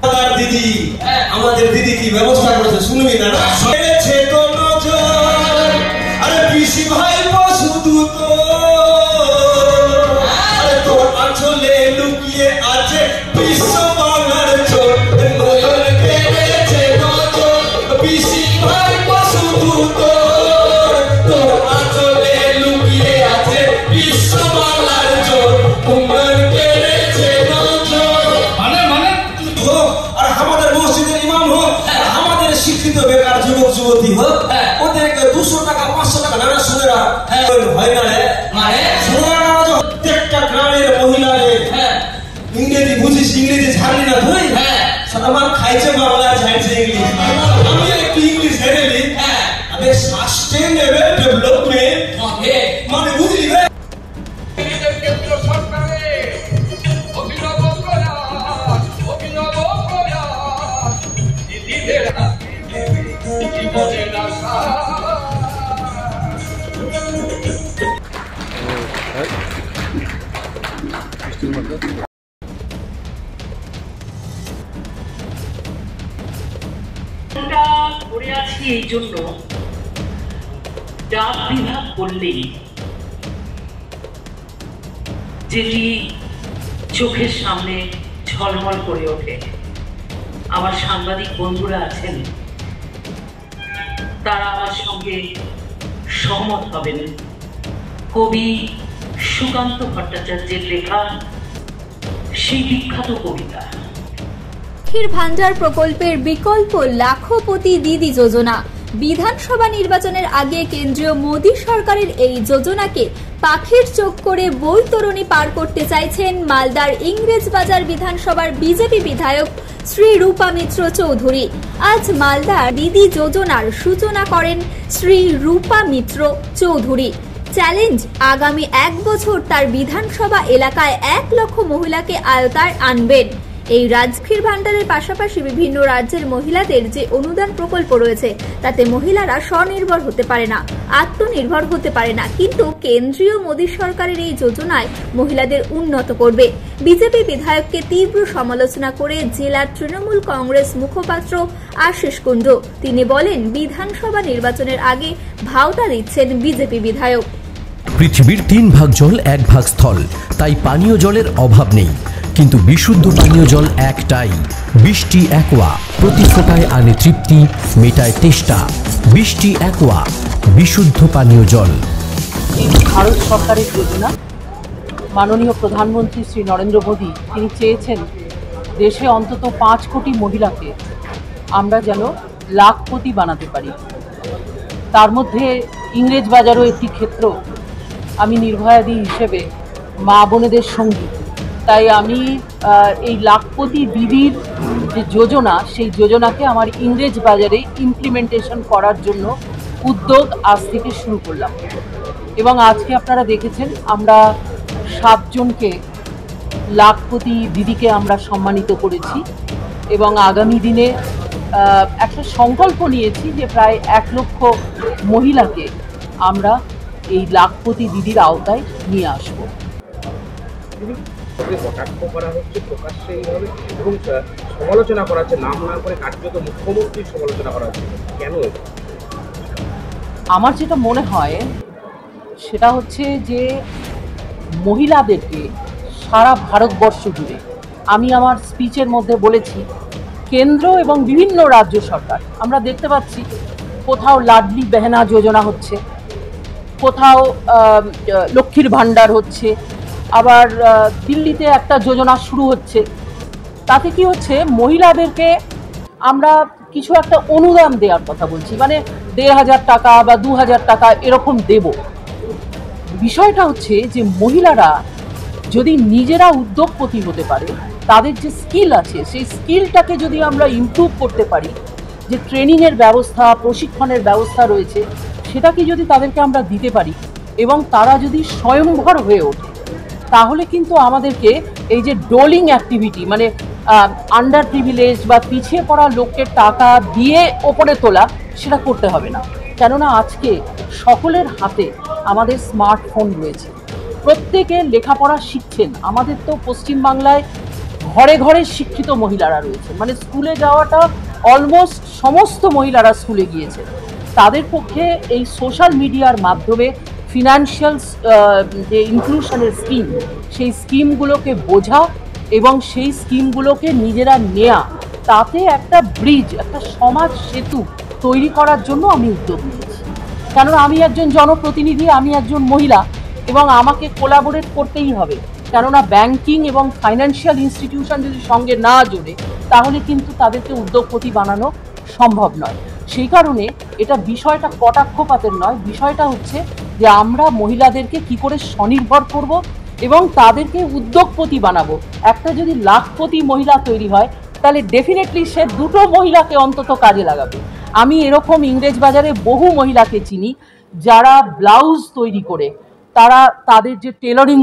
দিদি আমাদের দিদি কি ব্যবস্থা করেছে শুনবি না? ছেড়েছে তো নজর আরে পিসি ভাই শুধু তো আরে তোর আঁচলে লুকিয়ে আছে বিশ্ব বাংলার চোর নয়ন কেড়েছে নজর পিসি ভাই শুধু তো তোর আঁচলে লুকিয়ে আছে বিশ্ব বাংলার চোর নয়ন কেড়েছে নজর। মানে আর আমাদের মসজিদের ইমাম হোক আমাদের শিক্ষিত বেকার যুবক যুবতী হোক ওদেরকে 200 টাকা 500 টাকা নানা সুদেরা হয় না রে প্রত্যেকটা গ্রামের মহিলাদের ইংরেজি বুঝিস ইংরেজি ঝাড়ি না তুই আমার খাইছে বাংলা ঝাড়ছে ইংলিশ আমি একটু ইংলিশ হেরেলি আবে সাস্টেনেবল ডেভেলপমেন্ট মানে বুঝলি রে এই জন্য ডাক বিভাগ করলেই যেটি চোখের সামনে ঝলমল করে ওঠে। আমার সাংবাদিক বন্ধুরা আছেন তারা আমার সঙ্গে সহমত হবেন। কবি সুকান্ত ভট্টাচার্যের লেখা সেই বিখ্যাত কবিতা লক্ষ্মীর ভান্ডার প্রকল্পের বিকল্প লাখপতি দিদি যোজনা। বিধানসভা নির্বাচনের আগে কেন্দ্রীয় মোদী সরকারের এই যোজনাকে পাখির চোখ করে বৈতরণী পার করতে চাইছেন মালদার ইংরেজবাজার বিধানসভার বিজেপি বিধায়ক শ্রী রূপা মিত্র চৌধুরী। আজ মালদার দিদি যোজনার সূচনা করেন শ্রী রূপা মিত্র চৌধুরী। চ্যালেঞ্জ, আগামী 1 বছর তার বিধানসভা এলাকায় 1 লক্ষ মহিলাকে আওতায় আনবেন। এই লক্ষ্মীর ভান্ডারের পাশাপাশি বিভিন্ন রাজ্যের মহিলাদের যে অনুদান প্রকল্প রয়েছে তাতে মহিলারা স্বনির্ভর হতে পারে না, আত্মনির্ভর হতে পারে না, কিন্তু কেন্দ্রীয় মোদী সরকারের এই যোজনায় মহিলাদের উন্নত করবে। বিজেপি বিধায়ককে তীব্র সমালোচনা করে জেলার তৃণমূল কংগ্রেস মুখপাত্র আশিস কুণ্ডু। তিনি বলেন, বিধানসভা নির্বাচনের আগে ভাওতা দিচ্ছেন বিজেপি বিধায়ক। পৃথিবীর 3 ভাগ জল 1 ভাগ স্থল, তাই পানীয় জলের অভাব নেই, কিন্তু বিশুদ্ধ পানীয় জল একটাই, বৃষ্টি অ্যাকোয়া। প্রতি ফোঁটায় আনে তৃপ্তি, মেটায় তেষ্টা। বৃষ্টি অ্যাকোয়া, বিশুদ্ধ পানীয় জল। ভারত সরকারের যোজনা, মাননীয় প্রধানমন্ত্রী শ্রী নরেন্দ্র মোদী তিনি চেয়েছেন দেশে অন্তত 5 কোটি মহিলাকে আমরা যেন লাখপতি বানাতে পারি। তার মধ্যে ইংরেজবাজারও একটি ক্ষেত্র। আমি নির্ভয়াদি হিসেবে মা বোনেদের সঙ্গী, তাই আমি এই লাখপতি দিদির যে যোজনা সেই যোজনাকে আমার ইংরেজবাজারে ইমপ্লিমেন্টেশন করার জন্য উদ্যোগ আজ থেকে শুরু করলাম। এবং আজকে আপনারা দেখেছেন আমরা 7 জনকে লাখপতি দিদিকে আমরা সম্মানিত করেছি এবং আগামী দিনে একটা সংকল্প নিয়েছি যে প্রায় 1 লক্ষ মহিলাকে আমরা এই লাখপতি দিদির আওতায় নিয়ে আসব। কটাক্ষ করা হচ্ছে প্রকাশ্যে এইভাবে এবং সমালোচনা করা হচ্ছে, নাম না করে কার্যত মুখ্যমন্ত্রীর সমালোচনা করা হচ্ছে, কেন? আমার যেটা মনে হয় সেটা হচ্ছে যে মহিলাদেরকে সারা ভারতবর্ষ জুড়ে, আমি আমার স্পিচের মধ্যে বলেছি, কেন্দ্র এবং বিভিন্ন রাজ্য সরকার আমরা দেখতে পাচ্ছি কোথাও লাডলি বেহেনা যোজনা হচ্ছে, কোথাও লক্ষ্মীর ভান্ডার হচ্ছে, আবার দিল্লিতে একটা যোজনা শুরু হচ্ছে। তাতে কি হচ্ছে, মহিলাদেরকে আমরা কিছু একটা অনুদান দেওয়ার কথা বলছি, মানে 1,500 টাকা বা 2,000 টাকা এরকম দেব। বিষয়টা হচ্ছে যে মহিলারা যদি নিজেরা উদ্যোগপতি হতে পারে, তাদের যে স্কিল আছে সেই স্কিলটাকে যদি আমরা ইমপ্রুভ করতে পারি, যে ট্রেনিংয়ের ব্যবস্থা, প্রশিক্ষণের ব্যবস্থা রয়েছে, সেটাকে যদি তাদেরকে আমরা দিতে পারি এবং তারা যদি স্বয়ংভর হয়ে ওঠে, তাহলে কিন্তু আমাদেরকে এই যে ডোলিং অ্যাক্টিভিটি, মানে আন্ডার প্রিভিলেজ বা পিছিয়ে পড়া লোককে টাকা দিয়ে ওপরে তোলা, সেটা করতে হবে না। কেননা আজকে সকলের হাতে আমাদের স্মার্টফোন রয়েছে, প্রত্যেকে লেখাপড়া শিখছেন। আমাদের তো পশ্চিমবাংলায় ঘরে ঘরে শিক্ষিত মহিলারা রয়েছে, মানে স্কুলে যাওয়াটা অলমোস্ট সমস্ত মহিলারা স্কুলে গিয়েছে। তাদের পক্ষে এই সোশ্যাল মিডিয়ার মাধ্যমে ফিনান্সিয়াল যে ইনক্লুশনের স্কিম, সেই স্কিমগুলোকে বোঝা এবং সেই স্কিমগুলোকে নিজেরা নেয়া, তাতে একটা ব্রিজ, একটা সমাজ সেতু তৈরি করার জন্য আমি উদ্যোগ নিয়েছি। কারণ আমি একজন জনপ্রতিনিধি, আমি একজন মহিলা, এবং আমাকে কোলাবোরেট করতেই হবে। কেননা ব্যাংকিং এবং ফাইন্যান্সিয়াল ইনস্টিটিউশন যদি সঙ্গে না জোড়ে, তাহলে কিন্তু তাদেরকে উদ্যোগপতি বানানো সম্ভব নয়। সেই কারণে এটা বিষয়টা কটাক্ষপাতের নয়, বিষয়টা হচ্ছে যে আমরা মহিলাদেরকে কি করে স্বনির্ভর করব এবং তাদেরকে উদ্যোগপতি বানাবো। একটা যদি লাখপতি মহিলা তৈরি হয়, তাহলে ডেফিনেটলি সে দুটো মহিলাকে অন্তত কাজে লাগাবে। আমি এরকম ইংরেজ বাজারে বহু মহিলাকে চিনি যারা ব্লাউজ তৈরি করে, তারা তাদের যে টেলারিং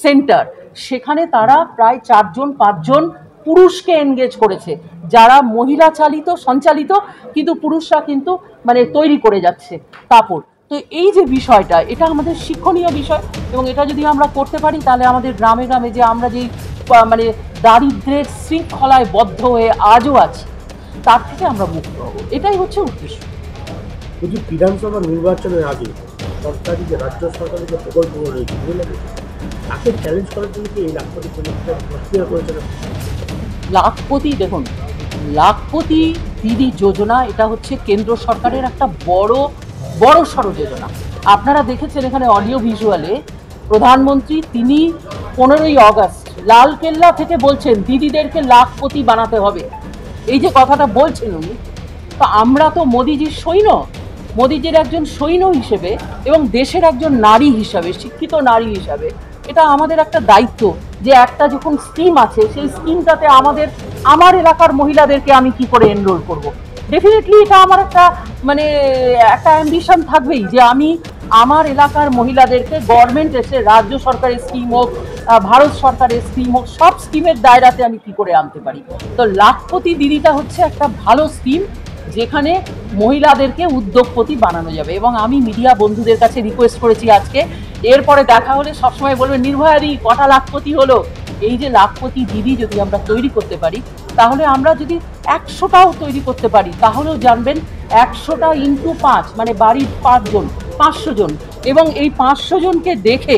সেন্টার, সেখানে তারা প্রায় 4-5 জন পুরুষকে এনগেজ করেছে, যারা মহিলা চালিত সঞ্চালিত, কিন্তু পুরুষরা কিন্তু মানে তৈরি করে যাচ্ছে কাপড়। তো এই যে বিষয়টা, এটা আমাদের শিক্ষণীয় বিষয়, এবং এটা যদি আমরা করতে পারি তাহলে আমাদের গ্রামে গ্রামে যে আমরা যেই মানে দারিদ্র্যের শৃঙ্খলায় বদ্ধ হয়ে আজও আছি, তার থেকে আমরা মুক্ত হব। এটাই হচ্ছে উদ্দেশ্য। যদি বিধানসভা নির্বাচনের আগে সরকারি যে রাজ্য সরকারের যে প্রকল্পগুলো রয়েছে, তাকে চ্যালেঞ্জ করার জন্য কি এই লাখপতি প্রক্রিয়া করেছে? লাখপতি, দেখুন, লাখপতি দিদি যোজনা এটা হচ্ছে কেন্দ্র সরকারের একটা বড় সড়ো যোজনা। আপনারা দেখেছেন এখানে অডিও ভিজুয়ালে প্রধানমন্ত্রী তিনি 15ই আগস্ট লালকেল্লা থেকে বলছেন দিদিদেরকে লাখপতি বানাতে হবে। এই যে কথাটা বলছেন উনি, তো আমরা তো মোদিজির সৈন্য, মোদিজির একজন সৈন্য হিসেবে এবং দেশের একজন নারী হিসাবে, শিক্ষিত নারী হিসাবে, এটা আমাদের একটা দায়িত্ব যে একটা যখন স্কিম আছে, সেই স্কিমটাতে আমার এলাকার মহিলাদেরকে আমি কি করে এনরোল করব। ডেফিনেটলি এটা আমার একটা মানে একটা অ্যাম্বিশন থাকবেই যে আমি আমার এলাকার মহিলাদেরকে গভর্নমেন্ট এসে রাজ্য সরকারের স্কিম হোক, ভারত সরকারের স্কিম হোক, সব স্কিমের দায়রাতে আমি কি করে আনতে পারি। তো লাখপতি দিদিটা হচ্ছে একটা ভালো স্কিম, যেখানে মহিলাদেরকে উদ্যোগপতি বানানো যাবে। এবং আমি মিডিয়া বন্ধুদের কাছে রিকোয়েস্ট করেছি আজকে, এরপরে দেখা হলে সবসময় বলবে নির্ভয়াদি কটা লাখপতি হলো। এই যে লাখপতি দিদি যদি আমরা তৈরি করতে পারি, তাহলে আমরা যদি 100টাও তৈরি করতে পারি, তাহলেও জানবেন 100টা ইন্টু 5 মানে বাড়ির 5 জন 500 জন, এবং এই 500 জনকে দেখে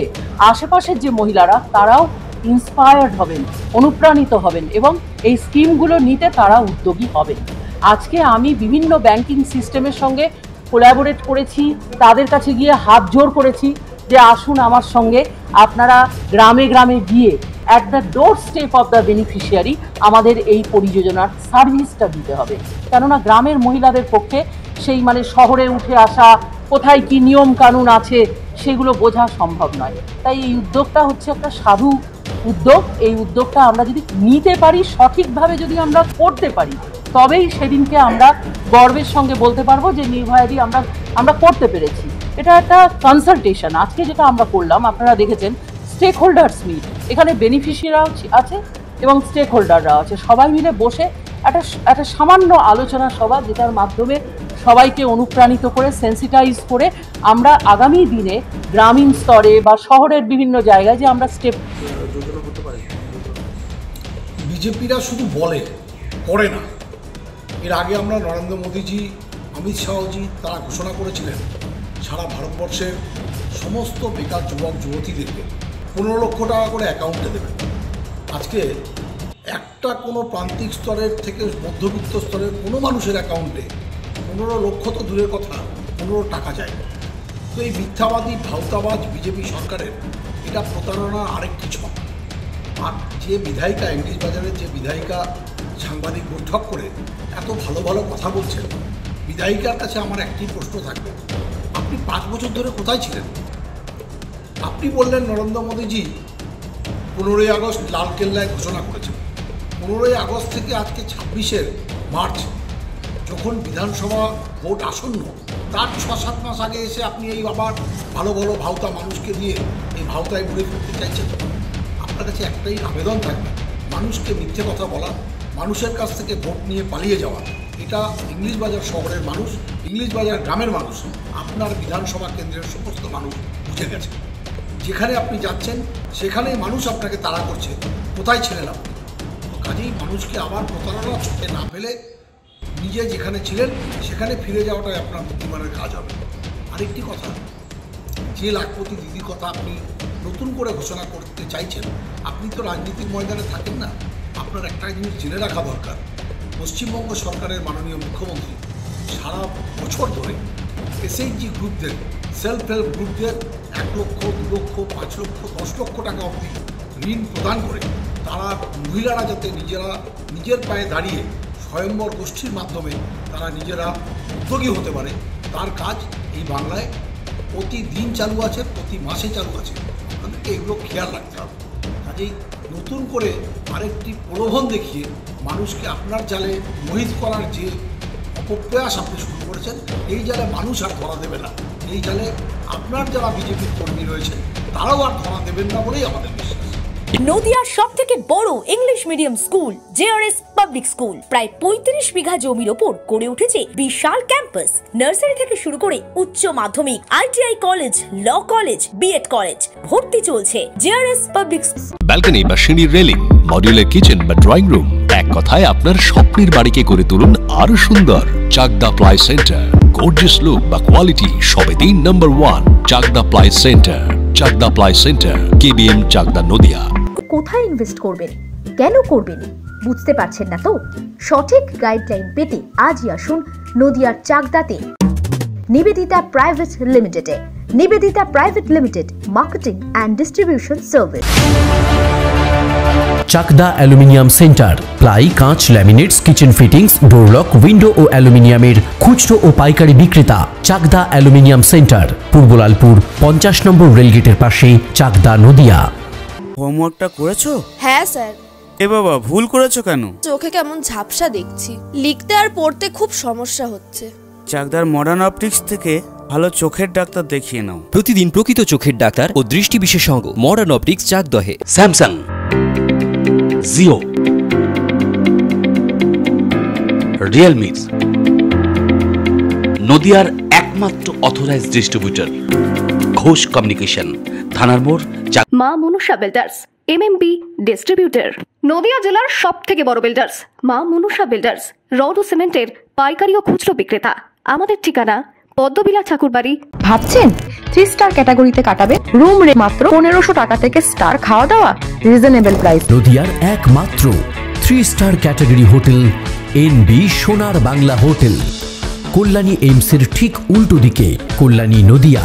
আশেপাশের যে মহিলারা তারাও ইন্সপায়ার্ড হবেন, অনুপ্রাণিত হবেন এবং এই স্কিমগুলো নিতে তারা উদ্যোগী হবেন। আজকে আমি বিভিন্ন ব্যাংকিং সিস্টেমের সঙ্গে কোলাবোরেট করেছি, তাদের কাছে গিয়ে হাত জোড় করেছি যে আসুন আমার সঙ্গে, আপনারা গ্রামে গ্রামে গিয়ে at the door step of the beneficiary আমাদের এই পরিযোজনার সার্ভিসটা দিতে হবে। কেননা গ্রামের মহিলাদের পক্ষে সেই মানে শহরে উঠে আসা, কোথায় কি নিয়ম কানুন আছে, সেগুলো বোঝা সম্ভব নয়। তাই এই উদ্যোগটা হচ্ছে একটা সাধু উদ্যোগ। এই উদ্যোগটা আমরা যদি নিতে পারি, সঠিকভাবে যদি আমরা করতে পারি, তবেই সেদিনকে আমরা গর্বের সঙ্গে বলতে পারবো যে নির্ভয়াদি আমরা করতে পেরেছি। এটা একটা কনসালটেশন। আজকে যেটা আমরা করলাম, আপনারা দেখেছেন স্টেক হোল্ডার্স মিট, এখানে বেনিফিশিয়ারিরাও আছে এবং স্টেক হোল্ডাররাও আছে, সবাই মিলে বসে একটা সামান্য আলোচনা সভা, যেটার মাধ্যমে সবাইকে অনুপ্রাণিত করে সেন্সিটাইজ করে আমরা আগামী দিনে গ্রামীণ স্তরে বা শহরের বিভিন্ন জায়গায় যে আমরা স্টেপ যোজনা করতে পারি। বিজেপিরা শুধু বলে, করে না। এর আগে আমরা নরেন্দ্র মোদীজি, অমিত শাহজি তারা ঘোষণা করেছিলেন সারা ভারতবর্ষের সমস্ত বেকার যুবক যুবতীদেরকে 15 লক্ষ টাকা করে অ্যাকাউন্টে দেবেন। আজকে একটা কোনো প্রান্তিক স্তরের থেকে মধ্যবিত্ত স্তরের কোনো মানুষের অ্যাকাউন্টে 15 লক্ষ তো দূরের কথা, 15 টাকা যায়। তো এই মিথ্যাবাদী ভাওতাবাজ বিজেপি সরকারের এটা প্রতারণার আরেকটি ছক। আর যে বিধায়িকা, ইংলিশ বাজারের যে বিধায়িকা সাংবাদিক বৈঠক করে এত ভালো ভালো কথা বলছেন, বিধায়িকার কাছে আমার একটি প্রশ্ন থাকবে, আপনি 5 বছর ধরে কোথায় ছিলেন? আপনি বললেন নরেন্দ্র মোদীজি 15ই আগস্ট লালকেল্লায় ঘোষণা করেছেন। 15ই আগস্ট থেকে আজকে 26শে মার্চ, যখন বিধানসভা ভোট আসন্ন, তার 6-7 মাস আগে এসে আপনি এই আবার ভালো ভালো ভাওতা মানুষকে দিয়ে এই ভাওতায় ঘুরে ফিরতে চাইছেন। আপনার কাছে একটাই আবেদন থাকবে, মানুষকে মিথ্যে কথা বলা, মানুষের কাছ থেকে ভোট নিয়ে পালিয়ে যাওয়া, এটা ইংলিশ বাজার শহরের মানুষ, ইংলিশ বাজার গ্রামের মানুষ, আপনার বিধানসভা কেন্দ্রের সমস্ত মানুষ বুঝে গেছে। যেখানে আপনি যাচ্ছেন সেখানেই মানুষ আপনাকে তাড়া করছে, কোথায় ছিলেন আপনি? কাজেই মানুষকে আবার প্রতারণার চোখে না ফেলে নিজে যেখানে ছিলেন সেখানে ফিরে যাওয়াটাই আপনার বুদ্ধিমানের কাজ হবে। আরেকটি কথা, যে লাখপতি দিদির কথা আপনি নতুন করে ঘোষণা করতে চাইছেন, আপনি তো রাজনীতির ময়দানে থাকেন না। আপনার একটা জিনিস জেনে রাখা দরকার, পশ্চিমবঙ্গ সরকারের মাননীয় মুখ্যমন্ত্রী সারা বছর ধরে এসএইচজি গ্রুপদের, সেলফ হেল্প গ্রুপদের 1 লক্ষ, 2 লক্ষ, 5 লক্ষ, 10 লক্ষ টাকা অবধি ঋণ প্রদান করে তারা মহিলারা যাতে নিজের পায়ে দাঁড়িয়ে স্বয়ম্বর গোষ্ঠীর মাধ্যমে তারা নিজেরা উদ্যোগী হতে পারে, তার কাজ এই বাংলায় প্রতিদিন চালু আছে, প্রতি মাসে চালু আছে। আপনাদেরকে এগুলো খেয়াল রাখতে হবে। কাজেই নতুন করে আরেকটি প্রলোভন দেখিয়ে মানুষকে আপনার জালে মোহিত করার যে অপপ্রয়াস আপনি শুরু করেছেন, এই জালে মানুষ আর ধরা দেবে না। এই জালে আপনার যারা বিজেপির কর্মী রয়েছেন তারাও আর ধরা দেবেন না বলেই আমাদের বিশ্বাস। নদিয়ার সবথেকে বড় English medium school JRS public school প্রায় 35 বিঘা জমির ওপর গড়ে উঠেছে বিশাল ক্যাম্পাস। নার্সারি থেকে শুরু করে উচ্চ মাধ্যমিক, ITI college, law college, BEd college, ভর্তি চলছে। জেআরএস পাবলিক ব্যালকনি বা সিঁড়ির রেলিং, মডিউলার কিচেন বা ড্রয়িং রুম, এক কথায় আপনার স্বপ্নের বাড়িকে করে তুলুন আরো সুন্দর। Chakdah ply centre, gorgeous look বা কোয়ালিটি সবে 3 number 1 Chakdah ply centre. Chakdah ply centre, KBM, Chakdah, Nadia. কোথায় ইনভেস্ট করবেন, কেন করবেন বুঝতে পারছেন না তো? সঠিক গাইডলাইন পেতে আজই আসুন নদিয়ার চাকদাতে নিবেদিতা প্রাইভেট লিমিটেডে। Nivedita private limited, marketing and distribution service. Chakda aluminium centre, ply, কাঁচ, laminates, kitchen fittings, door lock, window ও অ্যালুমিনিয়ামের খুচরো ও পাইকারি বিক্রেতা। চাকদা অ্যালুমিনিয়াম সেন্টার, পূর্বলালপুর 50 নম্বর রেলগেটের পাশে, চাকদা, নদিয়া। হোমওয়ার্কটা করেছো? হ্যাঁ স্যার। এ বাবা, ভুল করেছো কেন? চোখে কেমন ঝাপসা দেখছি, লিখতে আর পড়তে খুব সমস্যা হচ্ছে। চাকদার মডার্ন অপটিক্স থেকে ভালো চোখের ডাক্তার দেখিয়ে নাও। প্রতিদিন প্রকৃত চোখের ডাক্তার ও দৃষ্টি বিশেষজ্ঞ মডার্ন অপটিক্স, চাকদহে। স্যামসাং, জিও, রিয়েলমি, নদিয়ার একমাত্র অথরাইজড ডিস্ট্রিবিউটর ঘোষ কমিউনিকেশন, থানার মোড়। মা মনুষা বিল্ডার্স, এমএমবি ডিস্ট্রিবিউটর, নদিয়া জেলার সবথেকে বড় বিল্ডার্স। মা মনুষা বিল্ডার্স, রড ও সিমেন্টের পাইকারি ও খুচরো বিক্রেতা। আমাদের ঠিকানা পদ্মবিলা ঠাকুরবাড়ি। ভাবছেন 3 স্টার ক্যাটাগরিতে কাটাবে? রুম রে মাত্র 1500 টাকা থেকে স্টার, খাওয়া দাওয়া রিজনেবল প্রাইস। নদিয়ার একমাত্র 3 স্টার ক্যাটাগরি হোটেল এনবি সোনার বাংলা হোটেল, কল্যাণী এইমসের ঠিক উল্টো দিকে, কল্যাণী, নদিয়া।